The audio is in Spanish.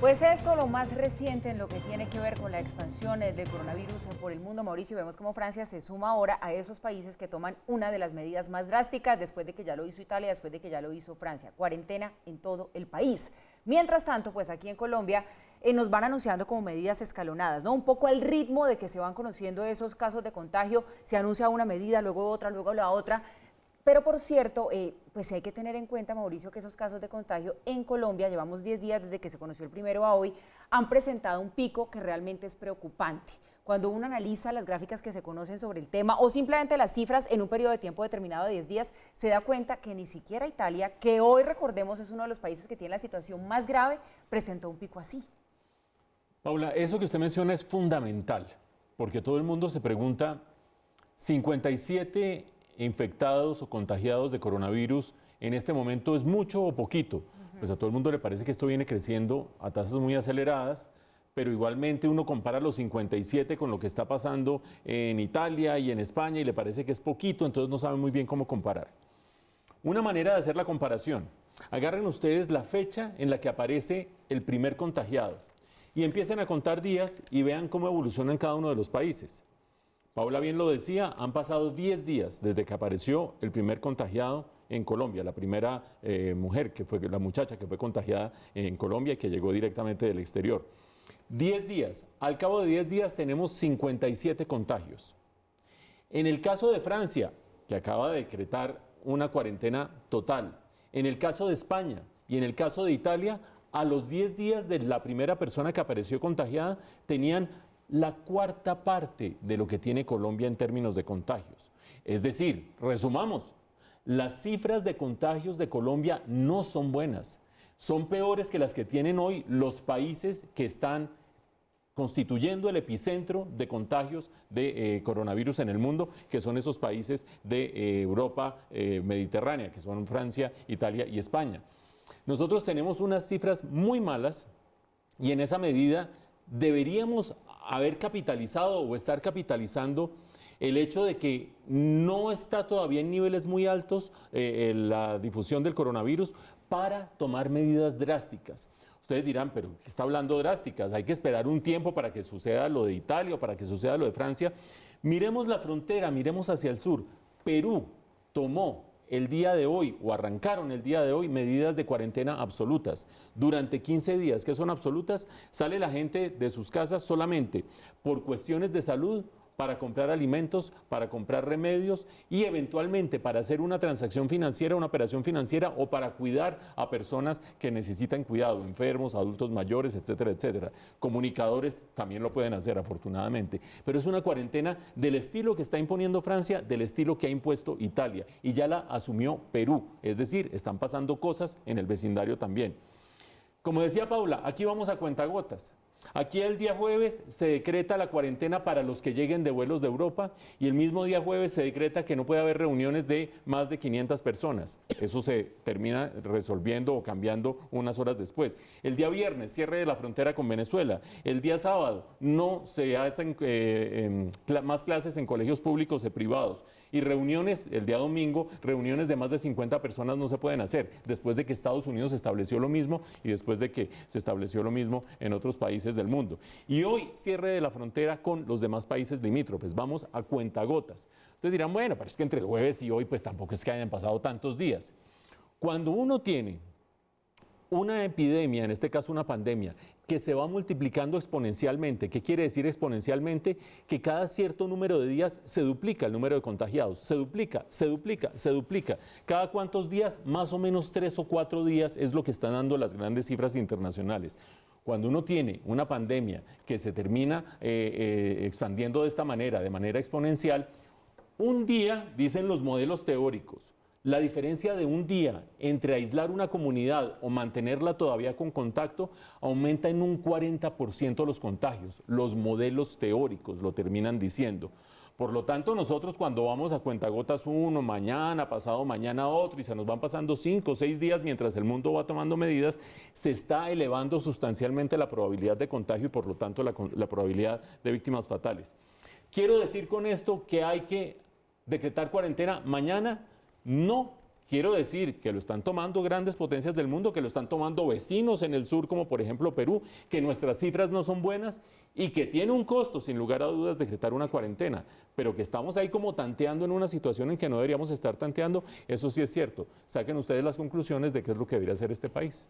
Pues esto lo más reciente en lo que tiene que ver con la expansión del coronavirus por el mundo, Mauricio. Vemos cómo Francia se suma ahora a esos países que toman una de las medidas más drásticas después de que ya lo hizo Italia, después de que ya lo hizo Francia. Cuarentena en todo el país. Mientras tanto, pues aquí en Colombia nos van anunciando como medidas escalonadas, ¿no? Un poco al ritmo de que se van conociendo esos casos de contagio, se anuncia una medida, luego otra, luego la otra. Pero por cierto, pues hay que tener en cuenta, Mauricio, que esos casos de contagio en Colombia, llevamos 10 días desde que se conoció el primero a hoy, han presentado un pico que realmente es preocupante. Cuando uno analiza las gráficas que se conocen sobre el tema o simplemente las cifras en un periodo de tiempo determinado de 10 días, se da cuenta que ni siquiera Italia, que hoy recordemos es uno de los países que tiene la situación más grave, presentó un pico así. Paula, eso que usted menciona es fundamental, porque todo el mundo se pregunta, 57 infectados o contagiados de coronavirus en este momento, ¿es mucho o poquito? Pues a todo el mundo le parece que esto viene creciendo a tasas muy aceleradas, pero igualmente uno compara los 57 con lo que está pasando en Italia y en España y le parece que es poquito, entonces no sabe muy bien cómo comparar. Una manera de hacer la comparación, agarren ustedes la fecha en la que aparece el primer contagiado y empiecen a contar días y vean cómo evoluciona en cada uno de los países. Paula bien lo decía, han pasado 10 días desde que apareció el primer contagiado en Colombia, la primera mujer, que fue la muchacha que fue contagiada en Colombia y que llegó directamente del exterior. 10 días, al cabo de 10 días tenemos 57 contagios. En el caso de Francia, que acaba de decretar una cuarentena total, en el caso de España y en el caso de Italia, a los 10 días de la primera persona que apareció contagiada, tenían la cuarta parte de lo que tiene Colombia en términos de contagios. Es decir, resumamos, las cifras de contagios de Colombia no son buenas, son peores que las que tienen hoy los países que están constituyendo el epicentro de contagios de coronavirus en el mundo, que son esos países de Europa mediterránea, que son Francia, Italia y España. Nosotros tenemos unas cifras muy malas y en esa medida deberíamos haber capitalizado o estar capitalizando el hecho de que no está todavía en niveles muy altos la difusión del coronavirus para tomar medidas drásticas. Ustedes dirán, pero ¿qué está hablando drásticas? Hay que esperar un tiempo para que suceda lo de Italia o para que suceda lo de Francia. Miremos la frontera, miremos hacia el sur. Perú tomó el día de hoy, o arrancaron el día de hoy, medidas de cuarentena absolutas. Durante 15 días, ¿qué son absolutas? Sale la gente de sus casas solamente por cuestiones de salud, para comprar alimentos, para comprar remedios y eventualmente para hacer una transacción financiera, una operación financiera o para cuidar a personas que necesitan cuidado, enfermos, adultos mayores, etcétera, etcétera. Comunicadores también lo pueden hacer, afortunadamente. Pero es una cuarentena del estilo que está imponiendo Francia, del estilo que ha impuesto Italia y ya la asumió Perú. Es decir, están pasando cosas en el vecindario también. Como decía Paula, aquí vamos a cuentagotas. Aquí el día jueves se decreta la cuarentena para los que lleguen de vuelos de Europa y el mismo día jueves se decreta que no puede haber reuniones de más de 500 personas. Eso se termina resolviendo o cambiando unas horas después. El día viernes, cierre de la frontera con Venezuela. El día sábado no se hacen más clases en colegios públicos y privados. Y reuniones, el día domingo, reuniones de más de 50 personas no se pueden hacer, después de que Estados Unidos estableció lo mismo y después de que se estableció lo mismo en otros países del mundo. Y hoy cierre de la frontera con los demás países limítrofes. Vamos a cuentagotas. Ustedes dirán, bueno, pero es que entre el jueves y hoy pues tampoco es que hayan pasado tantos días. Cuando uno tiene una epidemia, en este caso una pandemia, que se va multiplicando exponencialmente. ¿Qué quiere decir exponencialmente? Que cada cierto número de días se duplica el número de contagiados. Se duplica, se duplica, se duplica. ¿Cada cuántos días? Más o menos 3 o 4 días es lo que están dando las grandes cifras internacionales. Cuando uno tiene una pandemia que se termina expandiendo de esta manera, de manera exponencial, un día, dicen los modelos teóricos, la diferencia de un día entre aislar una comunidad o mantenerla todavía con contacto aumenta en un 40% los contagios. Los modelos teóricos lo terminan diciendo. Por lo tanto, nosotros cuando vamos a cuentagotas uno, mañana, pasado mañana otro, y se nos van pasando 5 o 6 días mientras el mundo va tomando medidas, se está elevando sustancialmente la probabilidad de contagio y por lo tanto la probabilidad de víctimas fatales. Quiero decir con esto que hay que decretar cuarentena mañana. No, Quiero decir que lo están tomando grandes potencias del mundo, que lo están tomando vecinos en el sur, como por ejemplo Perú, que nuestras cifras no son buenas y que tiene un costo, sin lugar a dudas, decretar una cuarentena, pero que estamos ahí como tanteando en una situación en que no deberíamos estar tanteando, eso sí es cierto. Saquen ustedes las conclusiones de qué es lo que debería hacer este país.